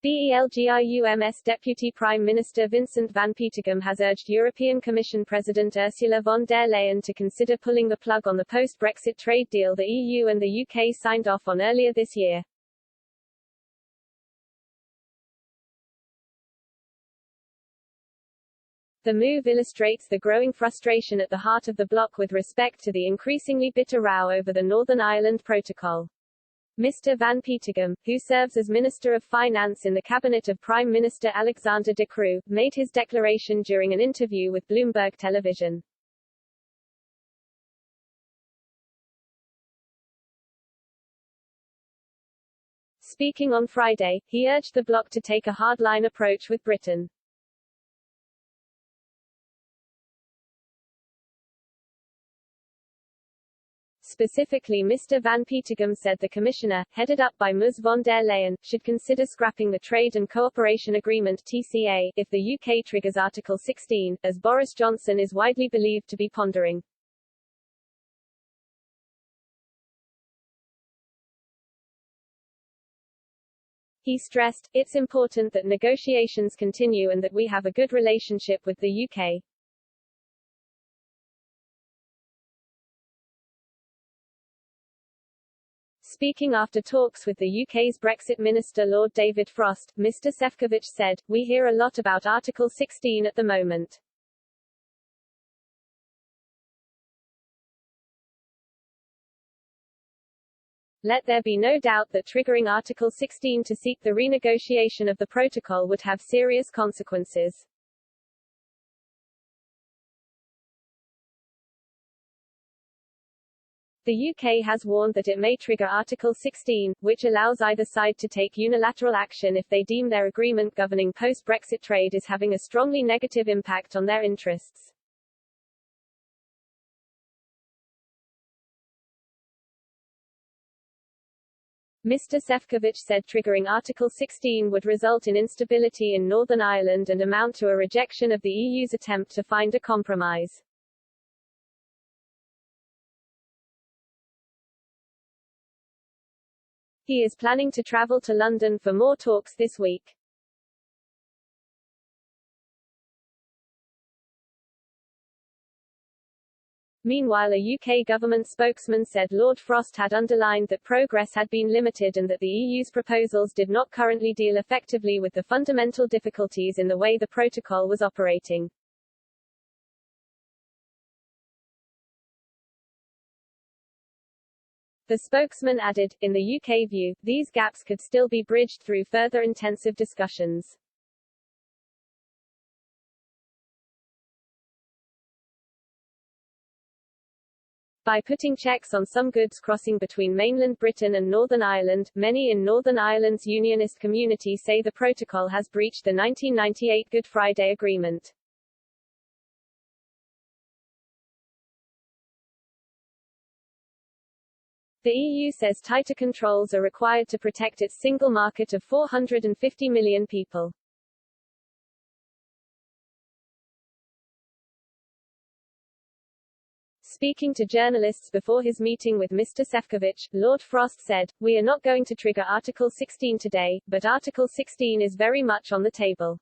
Belgium's Deputy Prime Minister Vincent van Petegem has urged European Commission President Ursula von der Leyen to consider pulling the plug on the post-Brexit trade deal the EU and the UK signed off on earlier this year. The move illustrates the growing frustration at the heart of the bloc with respect to the increasingly bitter row over the Northern Ireland Protocol. Mr. Van Petegem, who serves as Minister of Finance in the cabinet of Prime Minister Alexander De Croo, made his declaration during an interview with Bloomberg Television. Speaking on Friday, he urged the bloc to take a hardline approach with Britain. Specifically, Mr. Van Petegem said the Commissioner, headed up by Ms. von der Leyen, should consider scrapping the Trade and Cooperation Agreement (TCA) if the UK triggers Article 16, as Boris Johnson is widely believed to be pondering. He stressed, "It's important that negotiations continue and that we have a good relationship with the UK." Speaking after talks with the UK's Brexit Minister Lord David Frost, Mr. Šefčovič said, "We hear a lot about Article 16 at the moment. Let there be no doubt that triggering Article 16 to seek the renegotiation of the protocol would have serious consequences." The UK has warned that it may trigger Article 16, which allows either side to take unilateral action if they deem their agreement governing post-Brexit trade is having a strongly negative impact on their interests. Mr. Šefčovič said triggering Article 16 would result in instability in Northern Ireland and amount to a rejection of the EU's attempt to find a compromise. He is planning to travel to London for more talks this week. Meanwhile, a UK government spokesman said Lord Frost had underlined that progress had been limited and that the EU's proposals did not currently deal effectively with the fundamental difficulties in the way the protocol was operating. The spokesman added, "In the UK view, these gaps could still be bridged through further intensive discussions." By putting checks on some goods crossing between mainland Britain and Northern Ireland, many in Northern Ireland's unionist community say the protocol has breached the 1998 Good Friday Agreement. The EU says tighter controls are required to protect its single market of 450 million people. Speaking to journalists before his meeting with Mr. Šefčovič, Lord Frost said, "We are not going to trigger Article 16 today, but Article 16 is very much on the table."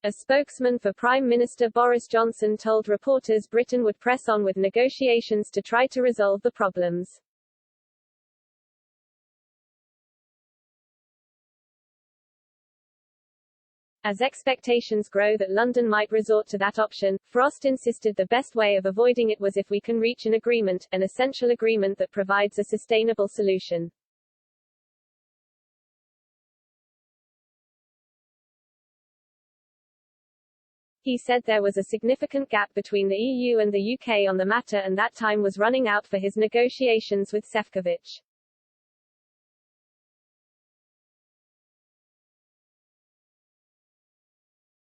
A spokesman for Prime Minister Boris Johnson told reporters Britain would press on with negotiations to try to resolve the problems. As expectations grow that London might resort to that option, Frost insisted the best way of avoiding it was if we can reach an agreement, an essential agreement that provides a sustainable solution. He said there was a significant gap between the EU and the UK on the matter and that time was running out for his negotiations with Šefčovič.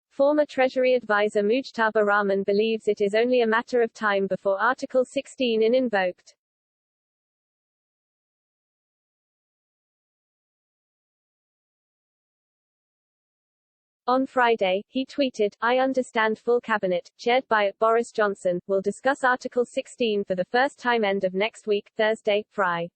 Former Treasury advisor Mujtaba Rahman believes it is only a matter of time before Article 16 is invoked. On Friday, he tweeted, "I understand full cabinet, chaired by Boris Johnson, will discuss Article 16 for the first time end of next week, Thursday, Fri.